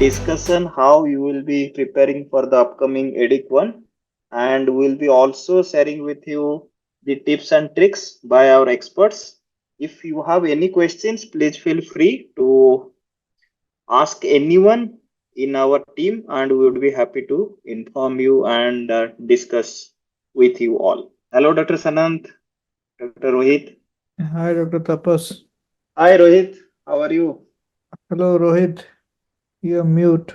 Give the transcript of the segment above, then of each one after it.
discussion how you will be preparing for the upcoming EDIC 1, and we'll be also sharing with you the tips and tricks by our experts. If you have any questions, please feel free to ask anyone in our team, and we would be happy to inform you and discuss with you all. Hello, Dr. Sanant, Dr. Rohit. Hi, Dr. Tapas. Hi, Rohit. How are you? Hello, Rohit. You're mute.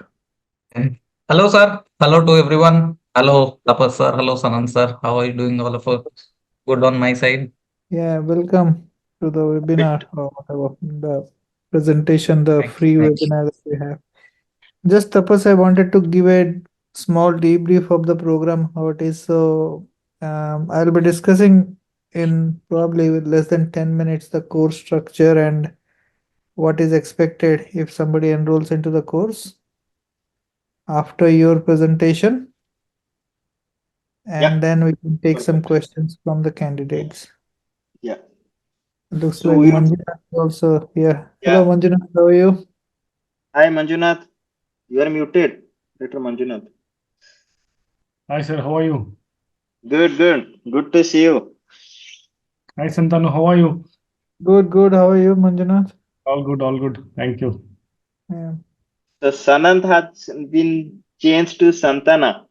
Okay. Hello, sir. Hello to everyone. Hello, Tapas sir. Hello, Sanand sir. How are you doing? All of us good on my side. Yeah, welcome to the Bit. webinar or whatever, the presentation, the Thank you. free Thank you. webinar that we have. Just Tapas, I wanted to give a small debrief of the program, how it is. So, I'll be discussing in probably with less than 10 minutes the course structure and what is expected if somebody enrolls into the course after your presentation, Yeah, and then we can take some perfect. questions from the candidates. Yeah. Looks So like we'll, Manjunath is also here. Hello, yeah. Manjunath. How are you? Hi, Manjunath. You are muted, Dr. Manjunath. Hi sir, how are you? Good, good. Good to see you. Hi Santanu, how are you? Good, good. How are you, Manjunath? All good, all good. Thank you. Yeah. The Sanant has been changed to Santana.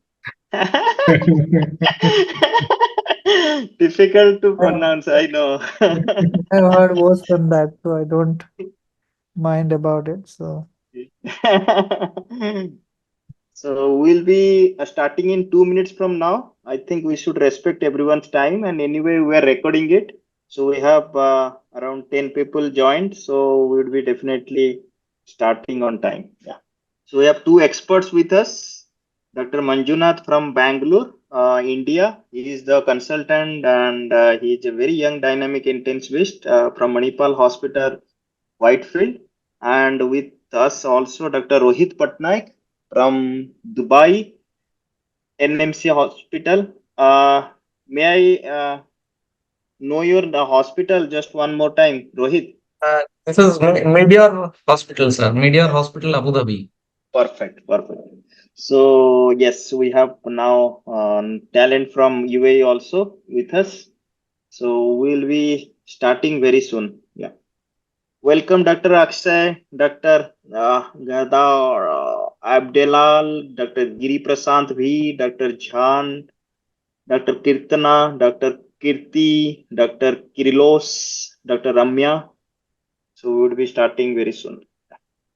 Difficult to I've pronounce, I know. I've heard worse than that, so I don't mind about it. So, So we'll be starting in 2 minutes from now. I think we should respect everyone's time, and anyway, we are recording it. So we have around 10 people joined. So we'll be definitely starting on time. Yeah. So we have two experts with us. Dr. Manjunath from Bangalore, India. He is the consultant, and he is a very young dynamic intensivist from Manipal Hospital, Whitefield. And with us also Dr. Rohit Patnaik from Dubai NMC Hospital. May I know your hospital just one more time, Rohit? This is Meteor Hospital, sir. Meteor Hospital, Abu Dhabi. Perfect, perfect. So yes, we have now talent from UAE also with us. So we'll be starting very soon. Yeah. Welcome, Dr. Akshay, Dr. Gadar Abdelal, Dr. Giri Prasant V, Dr. Jhan, Dr. Kirtana, Dr. Kirti, Dr. Kirilos, Dr. Ramya. So we would be starting very soon.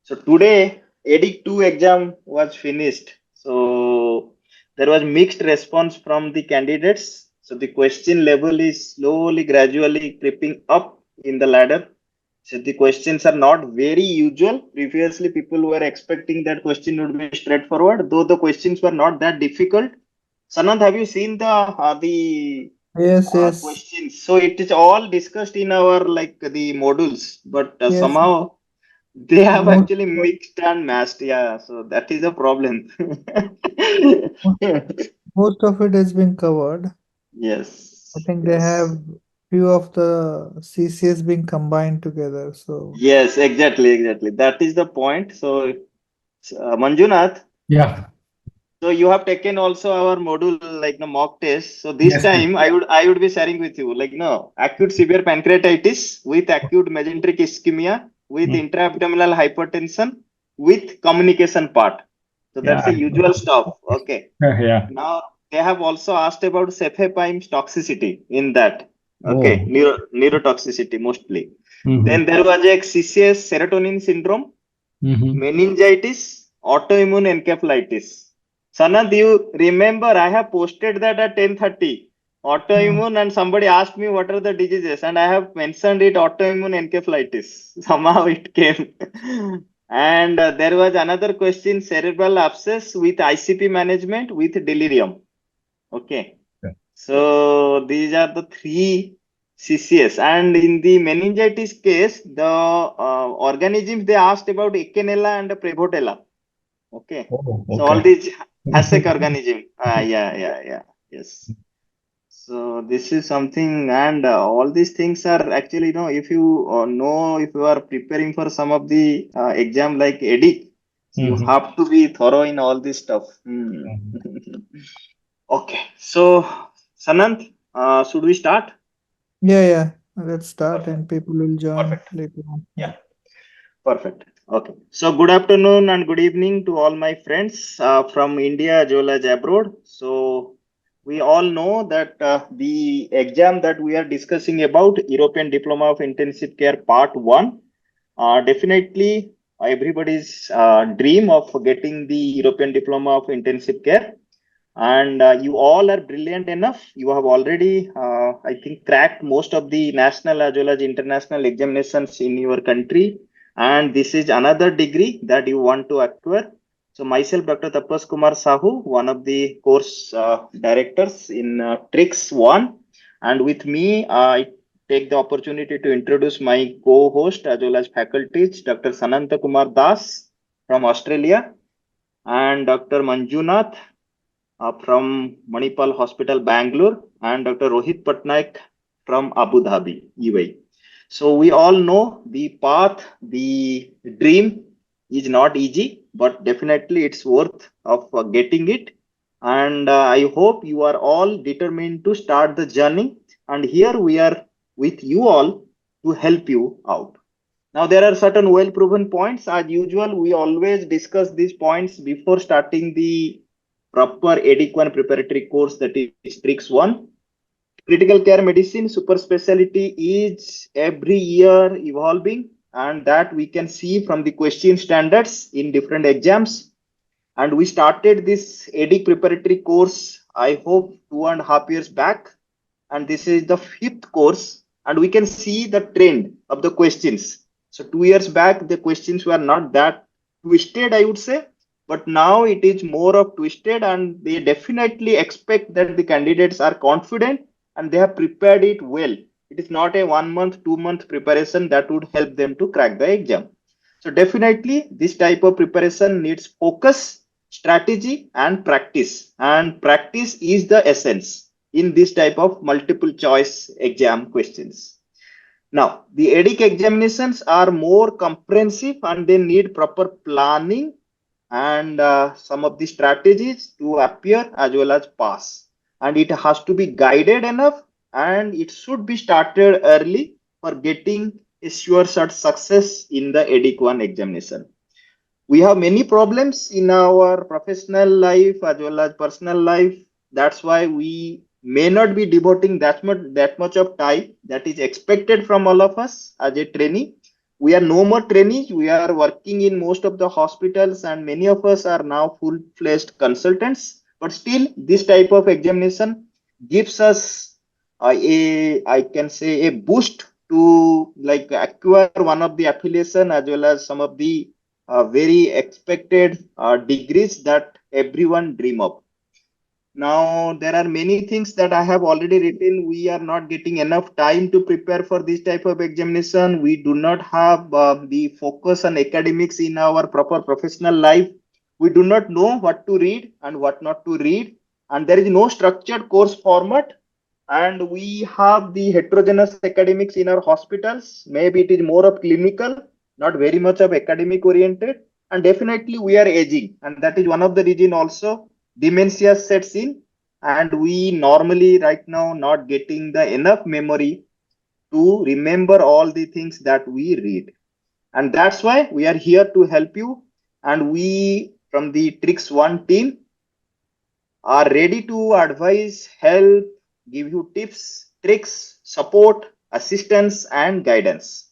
So today, EDIC 2 exam was finished. So there was mixed response from the candidates. So the question level is slowly, gradually creeping up in the ladder. So the questions are not very usual. Previously, people were expecting that question would be straightforward, though the questions were not that difficult. Sanand, have you seen the yes, yes, questions? So it is all discussed in our like the modules, but yes. somehow they have Most actually mixed and matched. Yeah, so that is a problem. most of it has been covered. I Yes, think they have yes, few of the CCS being combined together. So, yes, exactly, exactly. That is the point. So, Manjunath, Yeah, so you have taken also our module like the mock test. So this yes, yes. time I would be sharing with you like no acute severe pancreatitis with acute mesenteric ischemia with Mm. intraabdominal hypertension with communication part. So that's Yeah, the usual stuff. Okay. yeah. Now they have also asked about cefepime toxicity in that. Okay, Oh. neurotoxicity mostly. Mm-hmm. Then there was a CCS serotonin syndrome, Mm-hmm. meningitis, autoimmune encephalitis. Sanad, you remember I have posted that at 10:30. hmm. Autoimmune, and somebody asked me what are the diseases, and I have mentioned it autoimmune encephalitis. Somehow it came. And there was another question cerebral abscess with ICP management with delirium. Okay. Yeah. So these are the three CCS. And in the meningitis case, the organisms they asked about Echinella and Prevotella. Okay. Oh, So all okay. these Hasek organism. Yeah. Yes. So this is something, and all these things are actually, if you know, if you are preparing for some of the exam like EDIC, You Mhm. have to be thorough in all this stuff. Okay, so Sanant, should we start? Yeah. Let's start and people will join Perfect. later on. Yeah, perfect. Okay, so good afternoon and good evening to all my friends from India as well as abroad. So we all know that the exam that we are discussing about European Diploma of Intensive Care Part 1, definitely everybody's dream of getting the European Diploma of Intensive Care. And you all are brilliant enough. You have already, I think, cracked most of the national as well as international examinations in your country. And this is another degree that you want to acquire. So myself, Dr. Tapas Kumar Sahu, one of the course directors in TRICS 1. And with me, I take the opportunity to introduce my co-host as well as faculties, Dr. Sananta Kumar Das from Australia and Dr. Manjunath from Manipal Hospital, Bangalore, and Dr. Rohit Patnaik from Abu Dhabi, UAE. So we all know the path, the dream is not easy, but definitely it's worth of getting it. And I hope you are all determined to start the journey. And here we are with you all to help you out. Now, there are certain well proven points. As usual, we always discuss these points before starting the proper EDIC 1 preparatory course, that is TRICS 1. Critical care medicine super specialty is every year evolving, and that we can see from the question standards in different exams. And we started this EDIC preparatory course, I hope, 2.5 years back. And this is the fifth course, and we can see the trend of the questions. So 2 years back, the questions were not that twisted, I would say, but now it is more of twisted, and they definitely expect that the candidates are confident and they have prepared it well. It is not a 1 month, 2 month preparation that would help them to crack the exam. So definitely this type of preparation needs focus, strategy, and practice. And practice is the essence in this type of multiple choice exam questions. Now, the EDIC examinations are more comprehensive and they need proper planning and some of the strategies to appear as well as pass. And it has to be guided enough and it should be started early for getting a sure shot success in the EDIC 1 examination. We have many problems in our professional life as well as personal life. That's why we may not be devoting that much of time that is expected from all of us as a trainee. We are no more trainees. We are working in most of the hospitals, and many of us are now full-fledged consultants. But still, this type of examination gives us a, I can say, a boost to like acquire one of the affiliation as well as some of the very expected degrees that everyone dream of. Now, there are many things that I have already written. We are not getting enough time to prepare for this type of examination. We do not have the focus on academics in our proper professional life. We do not know what to read and what not to read. And there is no structured course format. And we have the heterogeneous academics in our hospitals. Maybe it is more of clinical, not very much of academic oriented. And definitely we are aging. And that is one of the reason also dementia sets in, and we normally right now not getting the enough memory to remember all the things that we read. And that's why we are here to help you, and we from the TRICS 1 team are ready to advise, help, give you tips, tricks, support, assistance, and guidance.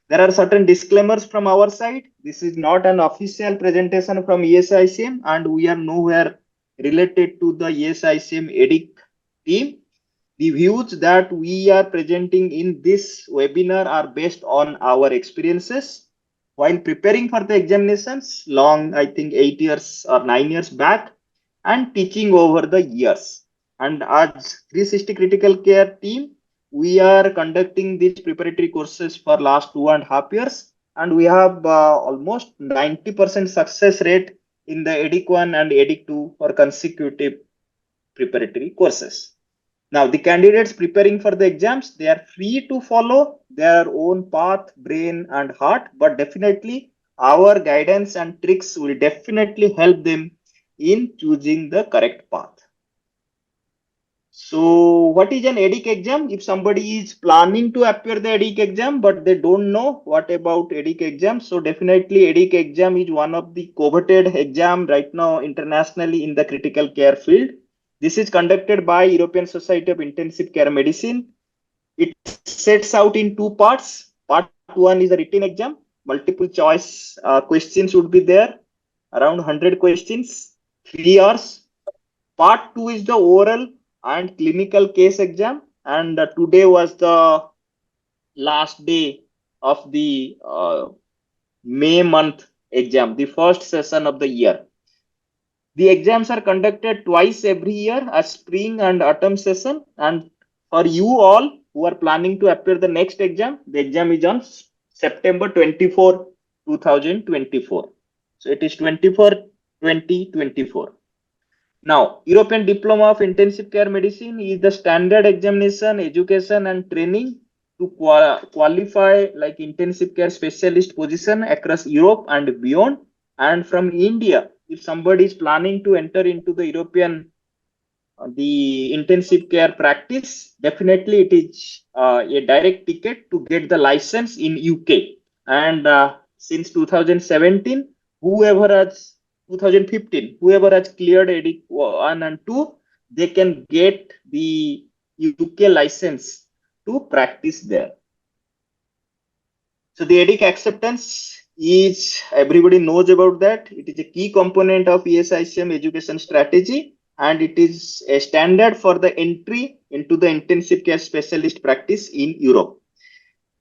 There are certain disclaimers from our side. This is not an official presentation from ESICM, and we are nowhere related to the ESICM EDIC team. The views that we are presenting in this webinar are based on our experiences while preparing for the examinations long, I think 8 years or 9 years back, and teaching over the years. And as 360 critical care team, we are conducting these preparatory courses for last 2.5 years, and we have almost 90% success rate in the EDIC 1 and EDIC 2 for consecutive preparatory courses. Now, the candidates preparing for the exams, they are free to follow their own path, brain, and heart. But definitely, our guidance and tricks will definitely help them in choosing the correct path. So what is an EDIC exam? If somebody is planning to appear the EDIC exam, but they don't know what about EDIC exam. So definitely EDIC exam is one of the coveted exam right now internationally in the critical care field. This is conducted by European Society of Intensive Care Medicine. It sets out in two parts. Part one is a written exam. Multiple choice questions would be there, around 100 questions, 3 hours. Part two is the oral and clinical case exam, and today was the last day of the May month exam, the first session of the year. The exams are conducted twice every year, a spring and autumn session. And for you all who are planning to appear the next exam, the exam is on September 24, 2024. So it is 24, 2024. Now, European Diploma of Intensive Care Medicine is the standard examination, education, and training to qualify like intensive care specialist position across Europe and beyond. And from India, if somebody is planning to enter into the European the intensive care practice, definitely it is a direct ticket to get the license in UK. And since 2017, whoever has 2015, whoever has cleared EDIC 1 and 2, they can get the UK license to practice there. So the EDIC acceptance is, everybody knows about that. It is a key component of ESICM education strategy, and it is a standard for the entry into the intensive care specialist practice in Europe.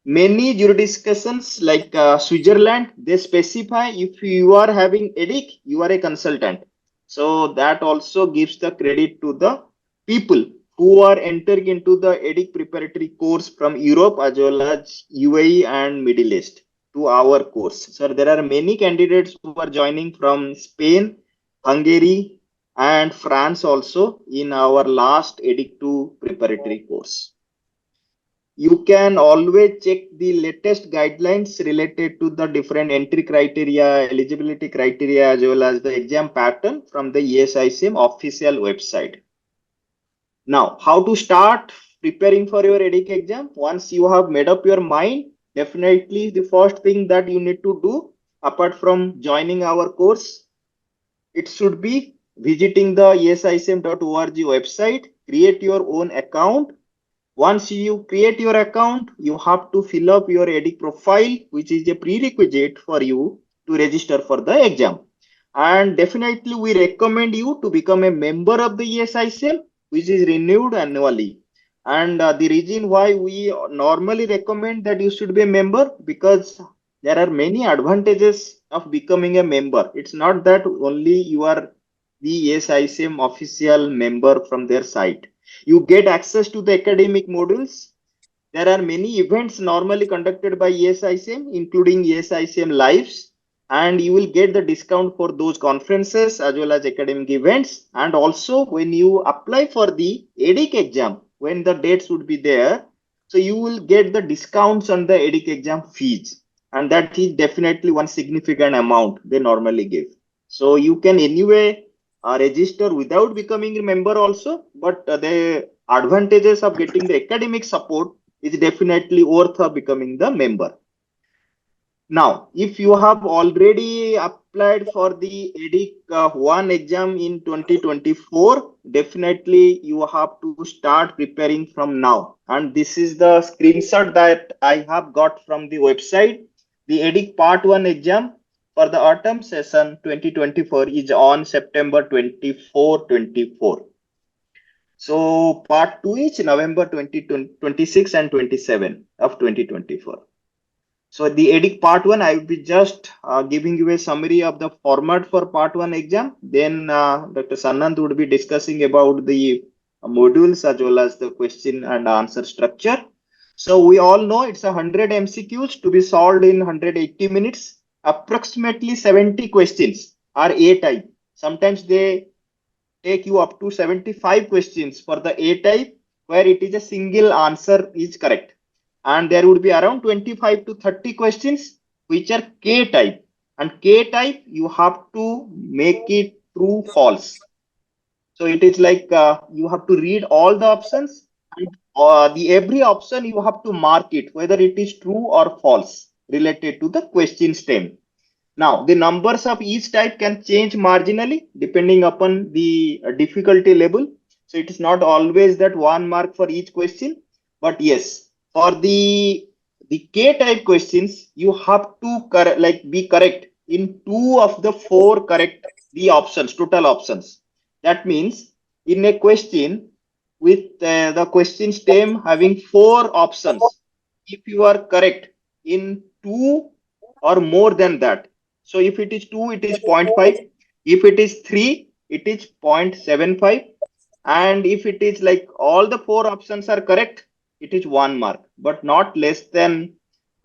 Many jurisdictions like Switzerland, they specify if you are having EDIC, you are a consultant. So that also gives the credit to the people who are entering into the EDIC preparatory course from Europe as well as UAE and Middle East to our course. So there are many candidates who are joining from Spain, Hungary, and France also in our last EDIC 2 preparatory course. You can always check the latest guidelines related to the different entry criteria, eligibility criteria, as well as the exam pattern from the ESICM official website. Now, how to start preparing for your EDIC exam? Once you have made up your mind, definitely the first thing that you need to do, apart from joining our course, it should be visiting the esicm.org website, create your own account. Once you create your account, you have to fill up your EDIC profile, which is a prerequisite for you to register for the exam. And definitely we recommend you to become a member of the ESICM, which is renewed annually. And the reason why we normally recommend that you should be a member, because there are many advantages of becoming a member. It's not that only you are the ESICM official member from their site. You get access to the academic modules. There are many events normally conducted by ESICM, including ESICM Lives, and you will get the discount for those conferences as well as academic events. And also when you apply for the EDIC exam, when the dates would be there, so you will get the discounts on the EDIC exam fees. And that is definitely one significant amount they normally give. So you can anyway register without becoming a member also, but the advantages of getting the academic support is definitely worth of becoming the member. Now, if you have already applied for the EDIC 1 exam in 2024, definitely you have to start preparing from now. And this is the screenshot that I have got from the website. The EDIC Part 1 exam for the autumn session 2024 is on September 24, 24. So Part 2 is November 26 and 27 of 2024. So the EDIC Part 1, I will be just giving you a summary of the format for Part 1 exam. Then Dr. Sanand would be discussing about the modules as well as the question and answer structure. So we all know it's 100 MCQs to be solved in 180 minutes. Approximately 70 questions are A type. Sometimes they take you up to 75 questions for the A type, where it is a single answer is correct. And there would be around 25 to 30 questions which are K type. And K type, you have to make it true, false. So it is like you have to read all the options, and the every option you have to mark it whether it is true or false related to the question stem. Now, the numbers of each type can change marginally depending upon the difficulty level. So it is not always that 1 mark for each question, but yes, for the K type questions, you have to be correct in 2 of the 4 correct the options, total options. That means in a question with the question stem having 4 options, if you are correct in 2 or more than that, so if it is 2, it is 0.5. If it is 3, it is 0.75. And if it is like all the 4 options are correct, it is 1 mark, but not less than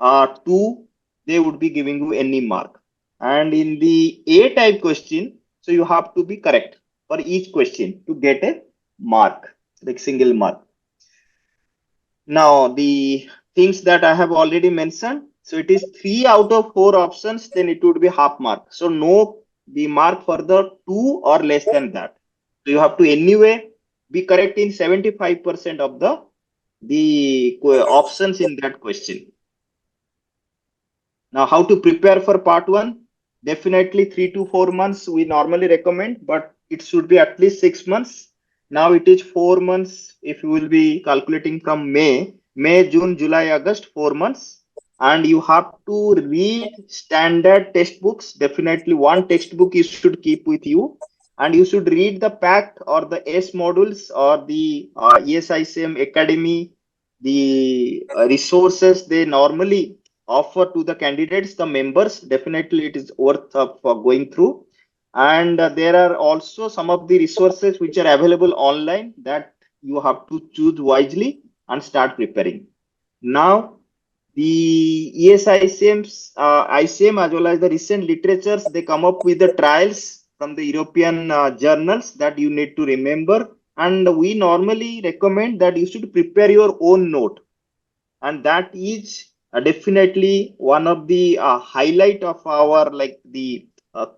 2, they would be giving you any mark. And in the A type question, so you have to be correct for each question to get a mark, like single mark. Now, the things that I have already mentioned. So it is 3 out of 4 options, then it would be half mark. So no, the mark for the 2 or less than that. So you have to anyway be correct in 75% of the options in that question. Now, how to prepare for part 1? Definitely 3 to 4 months we normally recommend, but it should be at least 6 months. Now it is 4 months if you will be calculating from May, June, July, August, 4 months. And you have to read standard textbooks. Definitely one textbook you should keep with you. And you should read the PACT or the S modules or the ESICM Academy, the resources they normally offer to the candidates, the members. Definitely it is worth of going through. And there are also some of the resources which are available online that you have to choose wisely and start preparing. Now, the ESICMs, ICM as well as the recent literatures, they come up with the trials from the European journals that you need to remember. And we normally recommend that you should prepare your own note, and that is definitely one of the highlight of our the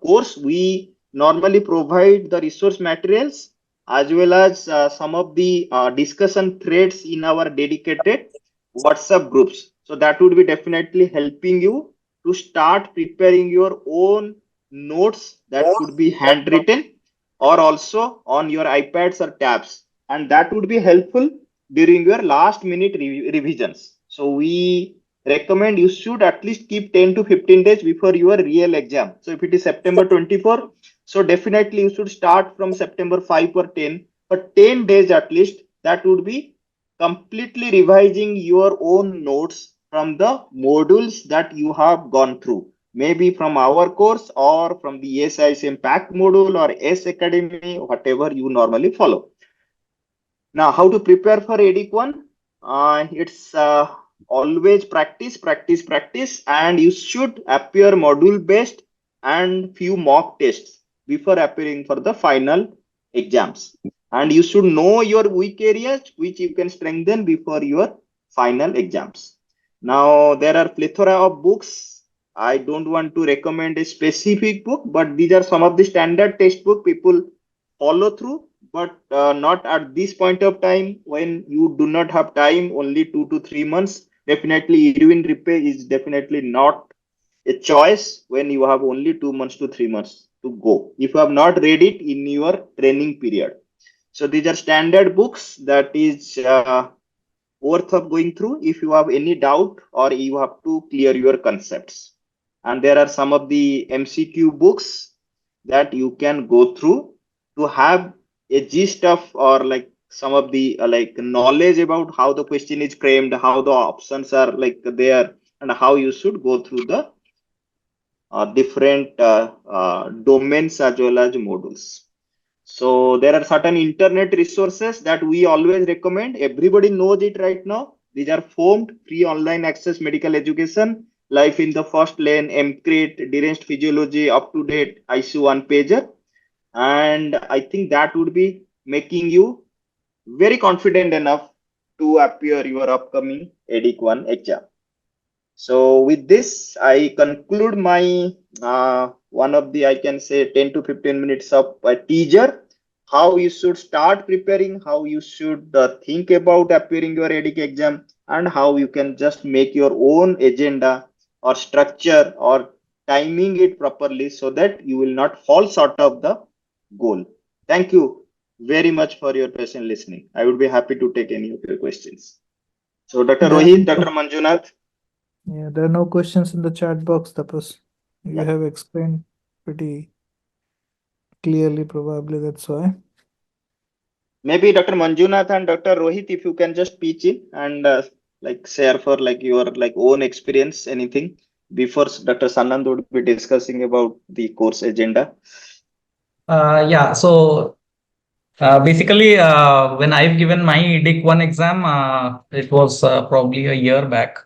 course. We normally provide the resource materials as well as some of the discussion threads in our dedicated WhatsApp groups. So that would be definitely helping you to start preparing your own notes that could be handwritten or also on your iPads or tabs, and that would be helpful during your last minute revisions. So we recommend you should at least keep 10 to 15 days before your real exam. So if it is September 24, so definitely you should start from September 5 or 10, but 10 days at least, that would be completely revising your own notes from the modules that you have gone through, maybe from our course or from the ESIS Impact module or S Academy, whatever you normally follow. Now, how to prepare for EDIC 1? It's always practice, practice, practice, and you should appear module based and few mock tests before appearing for the final exams. And you should know your weak areas, which you can strengthen before your final exams. Now, there are plethora of books. I don't want to recommend a specific book, but these are some of the standard textbook people follow through, but not at this point of time when you do not have time, only 2 to 3 months. Definitely Edwin Rippe is definitely not a choice when you have only 2 months to 3 months to go if you have not read it in your training period. So these are standard books that is worth of going through if you have any doubt or you have to clear your concepts. And there are some of the MCQ books that you can go through to have a gist of or some of the knowledge about how the question is framed, how the options are there, and how you should go through the different domains as well as modules. So there are certain internet resources that we always recommend. Everybody knows it right now. These are formed free online access medical education, life in the first lane, MCREAT, deranged physiology, up to date, ICU one pager. And I think that would be making you very confident enough to appear your upcoming EDIC 1 exam. So with this, I conclude my one of the, I can say, 10 to 15 minutes of a teaser, how you should start preparing, how you should think about appearing your EDIC exam, and how you can just make your own agenda or structure or timing it properly so that you will not fall short of the goal. Thank you very much for your patient listening. I would be happy to take any of your questions. So Dr. There are Rohit, Dr. no, Manjunath. there are no questions in the chat box, Tapas. You Yeah. have explained pretty clearly, probably that's why. Maybe Dr. Manjunath and Dr. Rohit, if you can just pitch in and like share for like your like own experience, anything before Dr. Sanand would be discussing about the course agenda. Yeah, so basically, when I've given my EDIC 1 exam, it was probably a year back.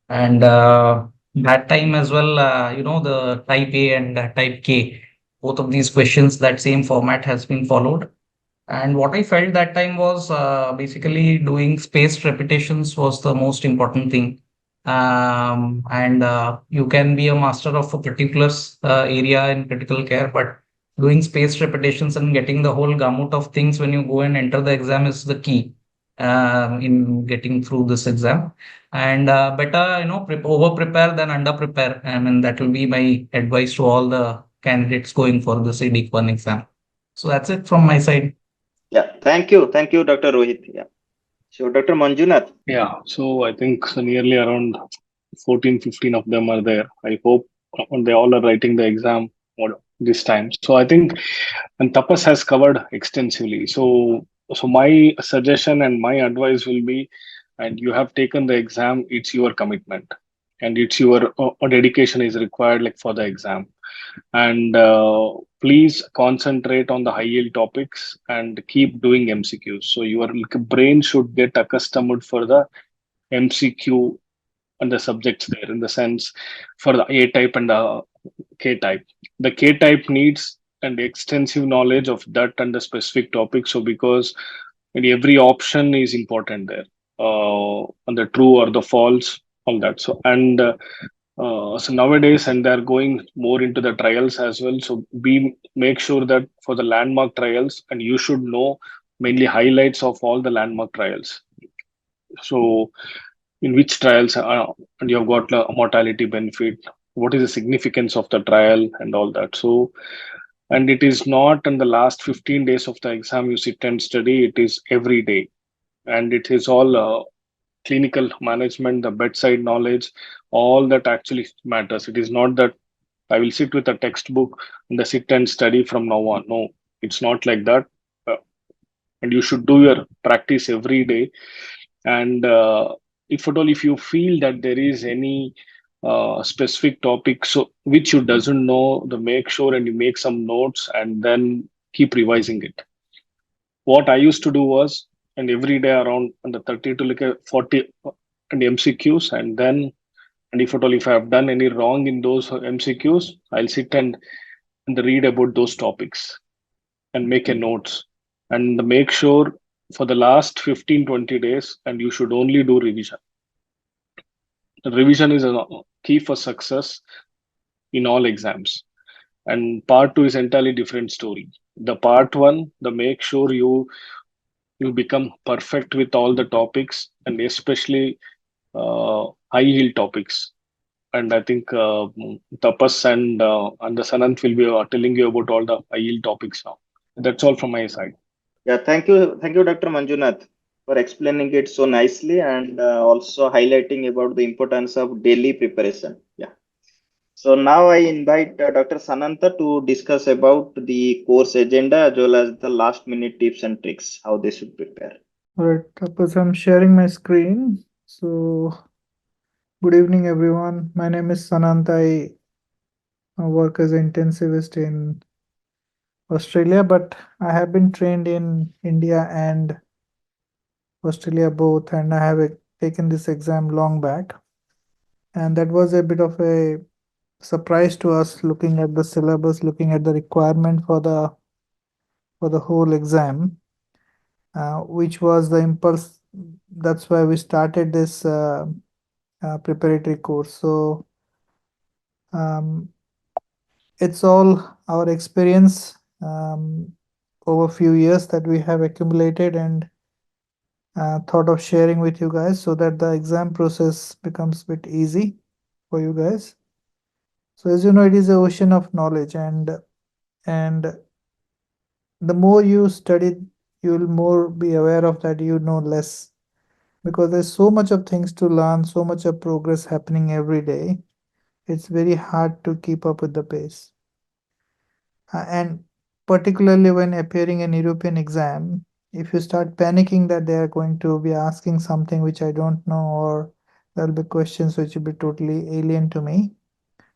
And that time as well, the type A and type K, both of these questions, that same format has been followed. And what I felt that time was basically doing spaced repetitions was the most important thing. And you can be a master of a particular area in critical care, but doing spaced repetitions and getting the whole gamut of things when you go and enter the exam is the key in getting through this exam. And better, over prepare than under prepare. I mean, that will be my advice to all the candidates going for the CDIC 1 exam. So that's it from my side. Yeah, thank you, Dr. Rohit. Yeah. So Dr. Manjunath. Yeah, so I think so nearly around 14, 15 of them are there. I hope they all are writing the exam this time. So I think, and Tapas has covered extensively. So my suggestion and my advice will be, and you have taken the exam, it's your commitment, and it's your dedication is required like for the exam. And please concentrate on the high yield topics and keep doing MCQs. So your brain should get accustomed for the MCQ and the subjects there, in the sense for the A type and the K type. The K type needs an extensive knowledge of that and the specific topic. So because in every option is important there, on the true or the false, all that. So and so nowadays, and they're going more into the trials as well. So be make sure that for the landmark trials, and you should know mainly highlights of all the landmark trials. So in which trials and you have got the mortality benefit, what is the significance of the trial and all that. So and it is not in the last 15 days of the exam you sit and study, it is every day, and it is all clinical management, the bedside knowledge, all that actually matters. It is not that I will sit with a textbook and the sit and study from now on. No, it's not like that. Uh, and you should do your practice every day. And if at all, if you feel that there is any specific topic so which you doesn't know, the make sure and you make some notes and then keep revising it. What I used to do was, and every day around on the 30 to like a 40 and MCQs, and then and if at all if I have done any wrong in those MCQs, I'll sit and read about those topics and make a notes and make sure for the last 15-20 days, and you should only do revision. The revision is a key for success in all exams. And part two is entirely different story. The part one, the make sure you become perfect with all the topics and especially high yield topics. And I think Tapas and the Sanant will be telling you about all the high yield topics now. That's all from my side. Yeah, thank you, Dr. Manjunath, for explaining it so nicely and also highlighting about the importance of daily preparation. Yeah. So now I invite Dr. Sananta to discuss about the course agenda as well as the last minute tips and tricks, how they should prepare. All right, Tapas, I'm sharing my screen. So, good evening, everyone. My name is Sanant. I work as an intensivist in Australia, but I have been trained in India and Australia both, and I have taken this exam long back. And that was a bit of a surprise to us looking at the syllabus, looking at the requirement for the whole exam, which was the impulse. That's why we started this preparatory course. So um, it's all our experience over few years that we have accumulated and thought of sharing with you guys so that the exam process becomes a bit easy for you guys. So as you know, it is an ocean of knowledge, and the more you study, you will more be aware of that you know less, because there's so much of things to learn, so much of progress happening every day. It's very hard to keep up with the pace. And particularly when appearing in European exam, if you start panicking that they are going to be asking something which I don't know, or there'll be questions which will be totally alien to me,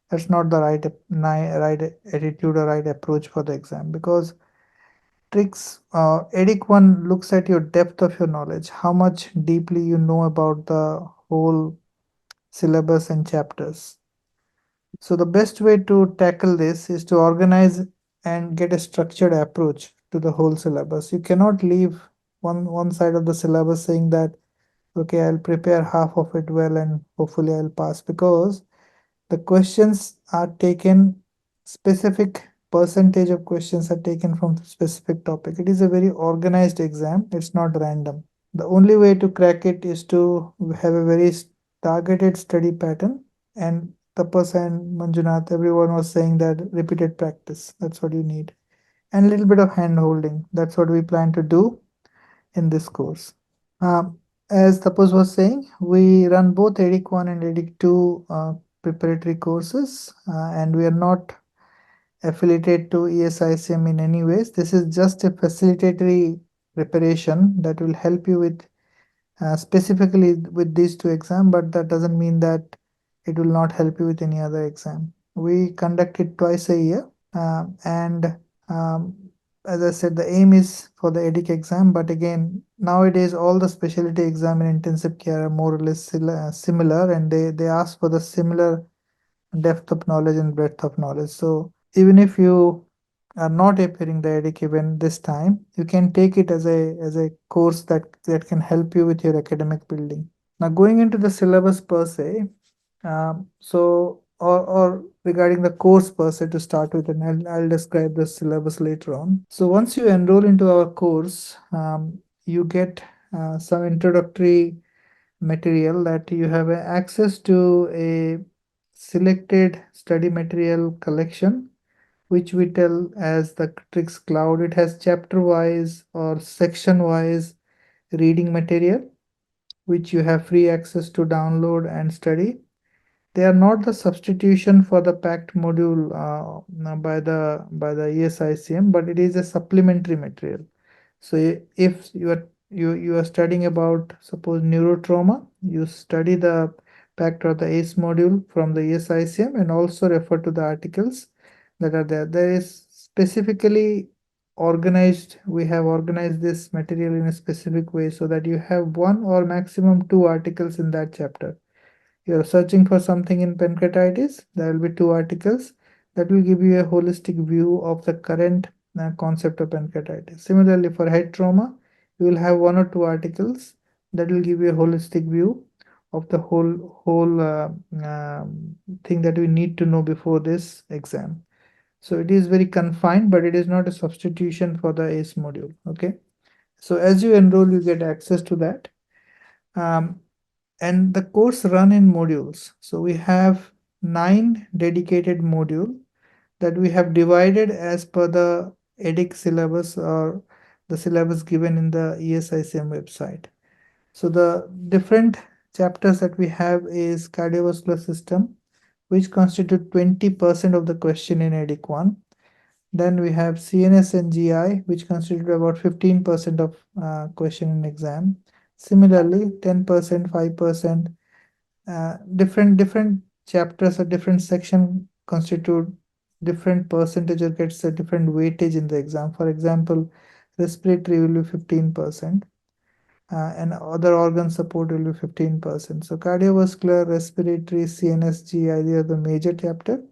that's not the right attitude or right approach for the exam. Because TRICS EDIC 1 looks at your depth of your knowledge, how much deeply you know about the whole syllabus and chapters. So the best way to tackle this is to organize and get a structured approach to the whole syllabus. You cannot leave one side of the syllabus saying that, okay, I'll prepare half of it well and hopefully I'll pass, because the questions are taken, specific percentage of questions are taken from specific topic. It is a very organized exam. It's not random. The only way to crack it is to have a very targeted study pattern. And Tapas and Manjunath, everyone was saying that repeated practice, that's what you need. And a little bit of hand holding. That's what we plan to do in this course. As Tapas was saying, we run both EDIC 1 and EDIC 2 preparatory courses, and we are not affiliated to ESICM in any ways. This is just a facilitatory preparation that will help you with specifically with these two exams, but that doesn't mean that it will not help you with any other exam. We conduct it twice a year, and um, as I said, the aim is for the EDIC exam, but again, nowadays all the specialty exam in intensive care are more or less similar, and they ask for the similar depth of knowledge and breadth of knowledge. So even if you are not appearing the EDIC event this time, you can take it as a course that can help you with your academic building. Now going into the syllabus per se, or regarding the course per se to start with, and I'll describe the syllabus later on. So once you enroll into our course, you get some introductory material that you have access to a selected study material collection, which we tell as the TRICS Cloud. It has chapter wise or section wise reading material, which you have free access to download and study. They are not the substitution for the packed module by the ESICM, but it is a supplementary material. So if you are studying about, suppose, neurotrauma, you study the PACT or the ACE module from the ESICM and also refer to the articles that are there. There is specifically organized, we have organized this material in a specific way so that you have one or maximum two articles in that chapter. You're searching for something in pancreatitis, there will be two articles that will give you a holistic view of the current concept of pancreatitis. Similarly, for head trauma, you will have one or two articles that will give you a holistic view of the whole thing that we need to know before this exam. So it is very confined, but it is not a substitution for the ACE module. Okay. So as you enroll, you get access to that. And the course run in modules. So we have 9 dedicated module that we have divided as per the EDIC syllabus or the syllabus given in the ESICM website. So the different chapters that we have is cardiovascular system, which constitute 20% of the question in EDIC 1. Then we have CNS and GI, which constitute about 15% of question in exam. Similarly, 10%, 5%, different chapters or different section constitute different percentage or gets a different weightage in the exam. For example, respiratory will be 15%, and other organ support will be 15%. So cardiovascular, respiratory, CNS, GI, they are the major chapter,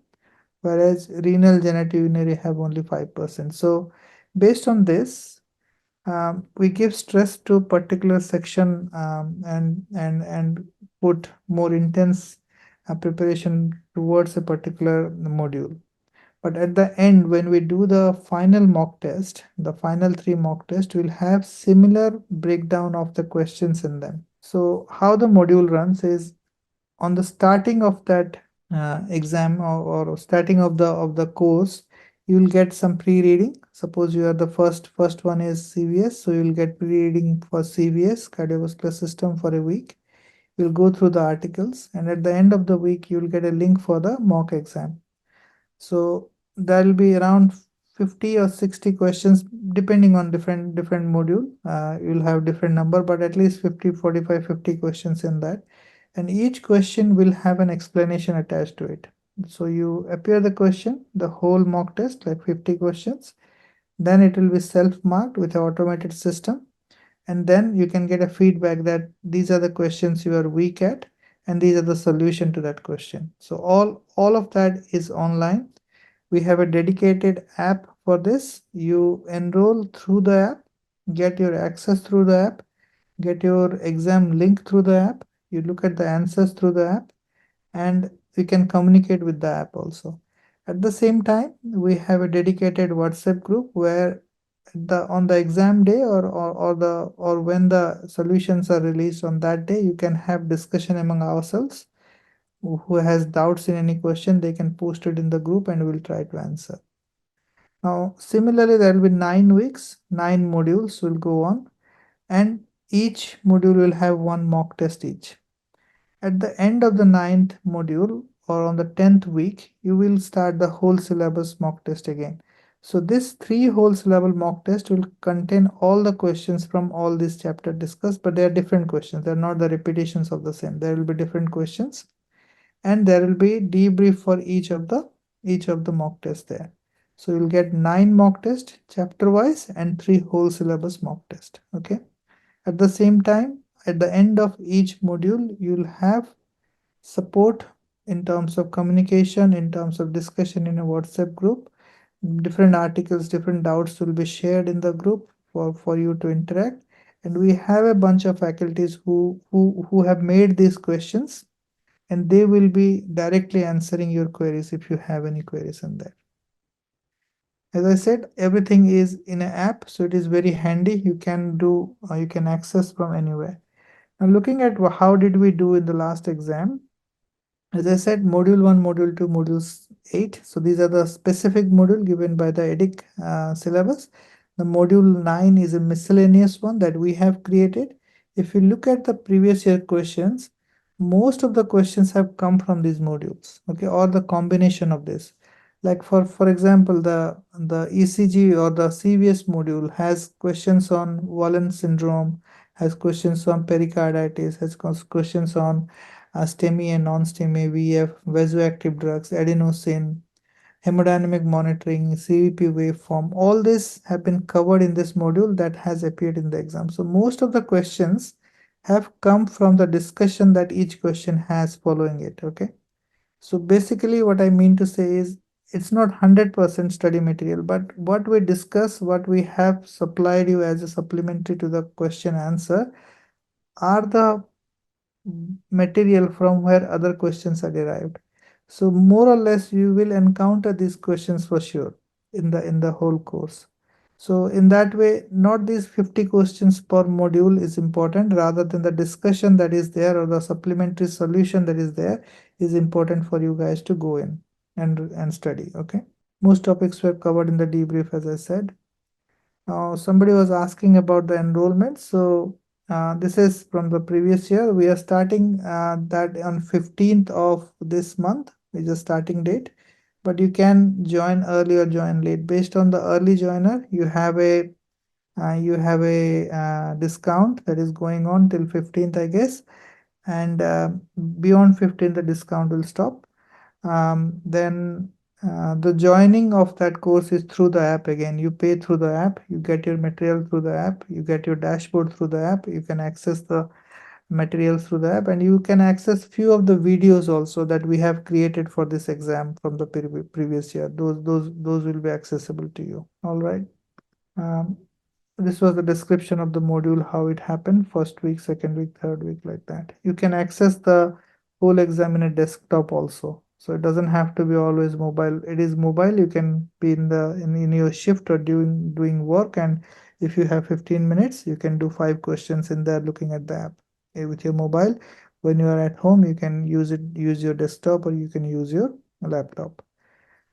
whereas renal, genitourinary have only 5%. So based on this, we give stress to particular section, and put more intense preparation towards a particular module. But at the end, when we do the final mock test, the final 3 mock tests will have similar breakdown of the questions in them. So how the module runs is, on the starting of that exam, or starting of the course, you will get some pre-reading. Suppose you are the first one is CVS, so you will get pre-reading for CVS, cardiovascular system, for a week. You'll go through the articles, and at the end of the week you will get a link for the mock exam. So there will be around 50 or 60 questions depending on different module. You'll have different number, but at least 50, 45, 50 questions in that, and each question will have an explanation attached to it. So you appear the question, the whole mock test, like 50 questions, then it will be self-marked with an automated system, and then you can get a feedback that these are the questions you are weak at, and these are the solution to that question. So all of that is online. We have a dedicated app for this. You enroll through the app, get your access through the app, get your exam link through the app, you look at the answers through the app, and we can communicate with the app also. At the same time, we have a dedicated WhatsApp group where on the exam day, or when the solutions are released on that day, you can have discussion among ourselves. Who has doubts in any question, they can post it in the group and we'll try to answer. Now, similarly, there will be 9 weeks, 9 modules will go on, and each module will have 1 mock test each. At the end of the 9th module, or on the 10th week, you will start the whole syllabus mock test again. So this 3 whole syllabus mock test will contain all the questions from all these chapters discussed, but they are different questions. They're not the repetitions of the same. There will be different questions, and there will be debrief for each of the mock tests there. So you'll get 9 mock tests chapter wise and 3 whole syllabus mock test. Okay. At the same time, at the end of each module, you'll have support in terms of communication, in terms of discussion in a WhatsApp group. Different articles, different doubts will be shared in the group for you to interact. And we have a bunch of faculties who have made these questions, and they will be directly answering your queries if you have any queries in there. As I said, everything is in an app, so it is very handy. You can access from anywhere. Now, looking at how did we do in the last exam, as I said, module 1, module 2, modules 8. So these are the specific module given by the EDIC syllabus. The module 9 is a miscellaneous one that we have created. If you look at the previous year questions, most of the questions have come from these modules, okay, or the combination of this. Like for example, the ECG or the CVS module has questions on Wallen syndrome, has questions on pericarditis, has questions on STEMI and non-STEMI, VF, vasoactive drugs, adenosine, hemodynamic monitoring, CVP waveform. All this have been covered in this module that has appeared in the exam. So most of the questions have come from the discussion that each question has following it. Okay. So basically what I mean to say is, it's not 100% study material, but what we discuss, what we have supplied you as a supplementary to the question answer, are the material from where other questions are derived. So more or less you will encounter these questions for sure in the whole course. So in that way, not these 50 questions per module is important, rather than the discussion that is there or the supplementary solution that is there is important for you guys to go in and study. Okay. Most topics were covered in the debrief, as I said. Now, somebody was asking about the enrollment. So this is from the previous year. We are starting that on 15th of this month is the starting date, but you can join early or join late. Based on the early joiner, you have a discount that is going on till 15th, I guess, and beyond 15th the discount will stop. Then the joining of that course is through the app. Again, you pay through the app, you get your material through the app, you get your dashboard through the app, you can access the materials through the app, and you can access few of the videos also that we have created for this exam from the previous year. Those will be accessible to you. All right. This was the description of the module, how it happened, first week, second week, third week, like that. You can access the whole exam in a desktop also. So it doesn't have to be always mobile. It is mobile. You can be in your shift or doing work, and if you have 15 minutes, you can do 5 questions in there looking at the app with your mobile. When you are at home, you can use your desktop, or you can use your laptop.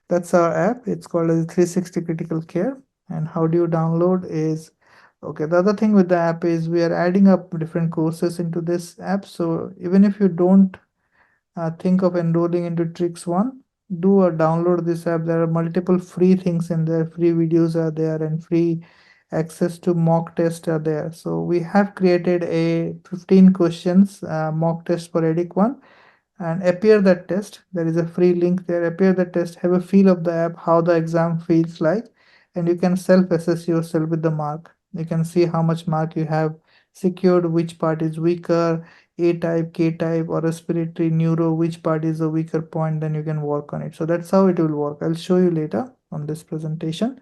That's our app. It's called as 360 Critical Care. And how do you download is, okay, the other thing with the app is we are adding up different courses into this app. So even if you don't think of enrolling into TRICS 1, do download this app. There are multiple free things in there. Free videos are there, and free access to mock tests are there. So we have created a 15 questions mock test for EDIC 1, and appear that test. There is a free link there. Appear the test, have a feel of the app, how the exam feels like, and you can self-assess yourself with the mark. You can see how much mark you have secured, which part is weaker, A type, K type, or respiratory, neuro, which part is a weaker point, then you can work on it. So that's how it will work. I'll show you later on this presentation.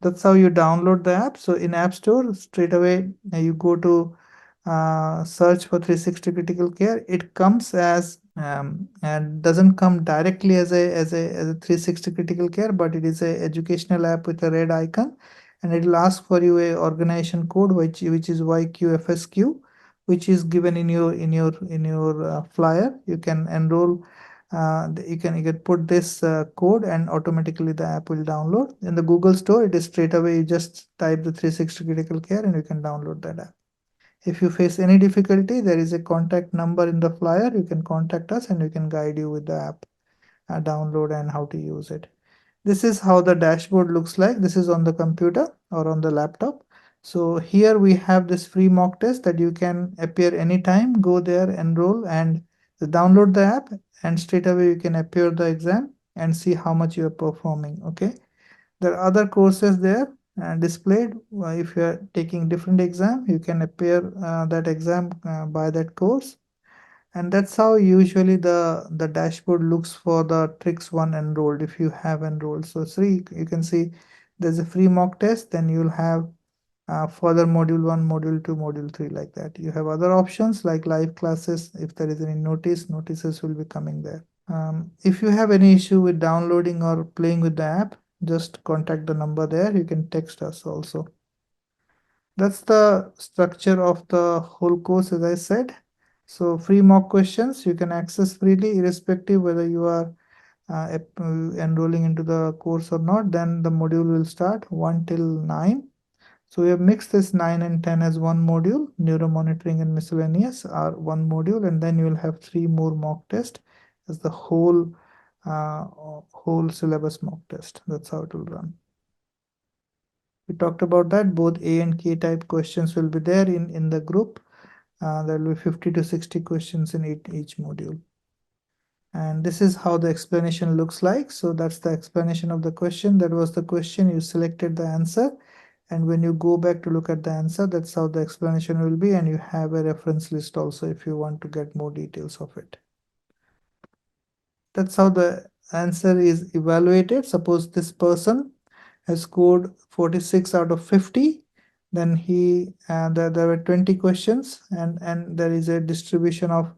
That's how you download the app. So in App Store, straight away you go to search for 360 Critical Care. It comes as and doesn't come directly as a 360 Critical Care, but it is a educational app with a red icon, and it will ask for you a organization code, which is YQFSQ, which is given in your flyer. You can enroll. You can put this code, and automatically the app will download. In the Google Store, it is straight away. You just type the 360 Critical Care, and you can download that app. If you face any difficulty, there is a contact number in the flyer. You can contact us, and we can guide you with the app download and how to use it. This is how the dashboard looks like. This is on the computer or on the laptop. So here we have this free mock test that you can appear anytime. Go there, enroll, and download the app, and straight away you can appear the exam and see how much you are performing. Okay. There are other courses there displayed. If you are taking different exam, you can appear that exam by that course. And that's how usually the dashboard looks for the TRICS 1 enrolled, if you have enrolled. So you can see there's a free mock test, then you'll have further module 1, module 2, module 3, like that. You have other options like live classes. If there is any notices will be coming there. If you have any issue with downloading or playing with the app, just contact the number there. You can text us also. That's the structure of the whole course, as I said. So free mock questions you can access freely, irrespective whether you are enrolling into the course or not. Then the module will start 1 till 9. So we have mixed this 9 and 10 as one module. Neuromonitoring and miscellaneous are one module, and then you will have 3 more mock tests as the whole syllabus mock test. That's how it will run. We talked about that. Both A and K type questions will be there in the group. There will be 50 to 60 questions in each module. And this is how the explanation looks like. So that's the explanation of the question. That was the question. You selected the answer. And when you go back to look at the answer, that's how the explanation will be. And you have a reference list also if you want to get more details of it. That's how the answer is evaluated. Suppose this person has scored 46 out of 50. Then there were 20 questions, and there is a distribution of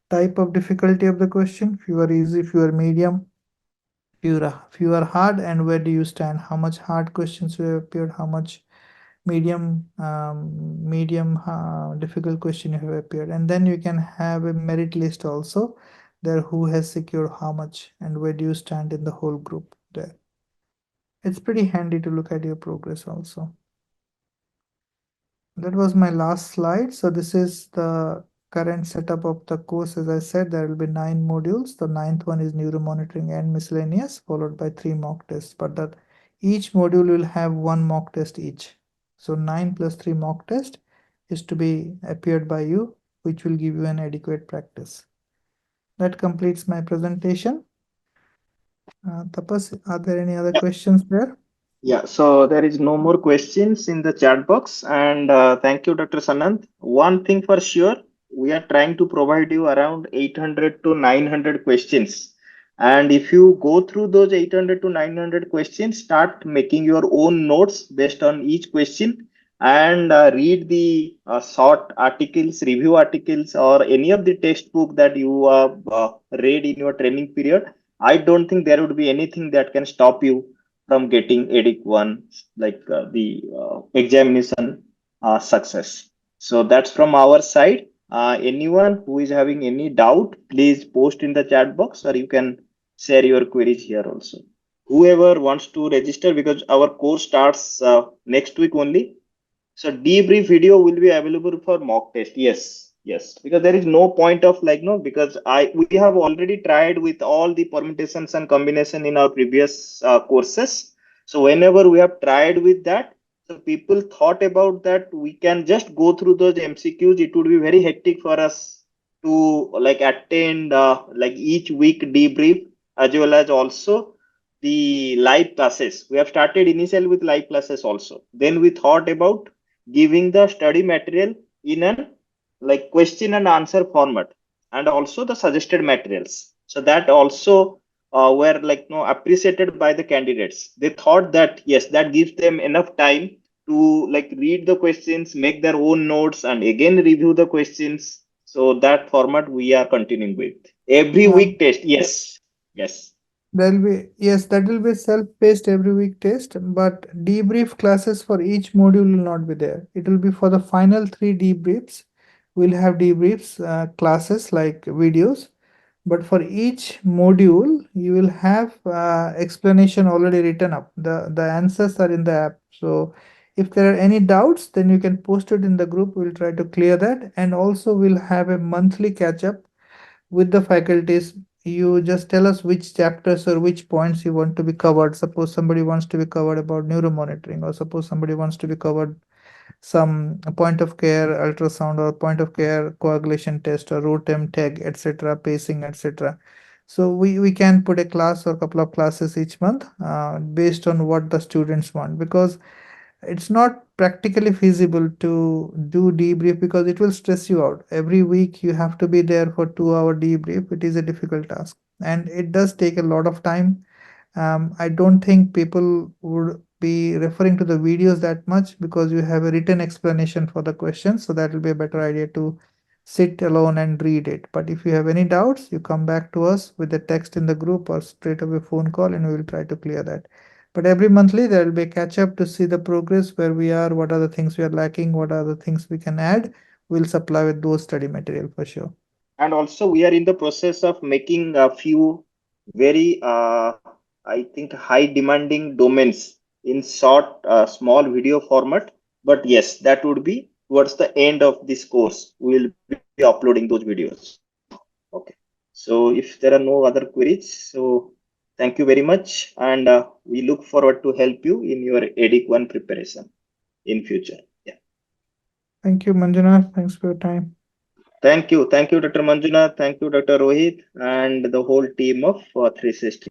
type of difficulty of the question. If you are easy, if you are medium, if you are hard, and where do you stand? How much hard questions you have appeared? How much medium difficult question you have appeared? And then you can have a merit list also there, who has secured how much and where do you stand in the whole group there. It's pretty handy to look at your progress also. That was my last slide. So this is the current setup of the course. As I said, there will be 9 modules. The 9th one is neuromonitoring and miscellaneous, followed by 3 mock tests. But that each module will have 1 mock test each. So 9 plus 3 mock test is to be appeared by you, which will give you an adequate practice. That completes my presentation. Tapas, are there any other questions there? Yeah, so there is no more questions in the chat box. And thank you, Dr. Sanant. One thing for sure, we are trying to provide you around 800 to 900 questions. And if you go through those 800 to 900 questions, start making your own notes based on each question. and read the short articles, review articles, or any of the textbook that you read in your training period, I don't think there would be anything that can stop you from getting EDIC 1, like the examination success. So that's from our side. Anyone who is having any doubt, please post in the chat box, or you can share your queries here also. Whoever wants to register, because our course starts next week only, so debrief video will be available for mock test. Yes, yes. Because there is no point of like no, because we have already tried with all the permutations and combination in our previous courses. So whenever we have tried with that, so people thought about that we can just go through those MCQs. It would be very hectic for us to like attend like each week debrief, as well as also the live classes. We have started initially with live classes also. Then we thought about giving the study material in an like question and answer format, and also the suggested materials, so that also were like no appreciated by the candidates. They thought that yes, that gives them enough time to like read the questions, make their own notes, and again review the questions. So that format we are continuing with every Um, week test. Yes, yes. There'll be, yes, that will be self-paced every week test, but debrief classes for each module will not be there. It will be for the final three debriefs. We'll have debriefs classes like videos, but for each module, you will have explanation already written up. The answers are in the app. So if there are any doubts, then you can post it in the group. We'll try to clear that. And also we'll have a monthly catch up with the faculties. You just tell us which chapters or which points you want to be covered. Suppose somebody wants to be covered about neuromonitoring, or suppose somebody wants to be covered some point of care ultrasound, or point of care coagulation test, or rotem tag, etc., pacing, etc. So we can put a class or couple of classes each month based on what the students want, because it's not practically feasible to do debrief, because it will stress you out. Every week you have to be there for 2 hour debrief. It is a difficult task, and it does take a lot of time. I don't think people would be referring to the videos that much, because you have a written explanation for the questions, so that will be a better idea to sit alone and read it. But if you have any doubts, you come back to us with the text in the group or straight away phone call, and we will try to clear that. But every monthly there will be a catch up to see the progress, where we are, what are the things we are lacking, what are the things we can add. We'll supply with those study material for sure. And also we are in the process of making a few very I think high demanding domains in short small video format. But yes, that would be towards the end of this course we will be uploading those videos. Okay, so if there are no other queries, so thank you very much, and we look forward to help you in your EDIC 1 preparation in future. Yeah. Thank you, Manjuna. Thanks for your time. Thank you, Dr. Manjuna. Thank you, Dr. Rohit, and the whole team of 360.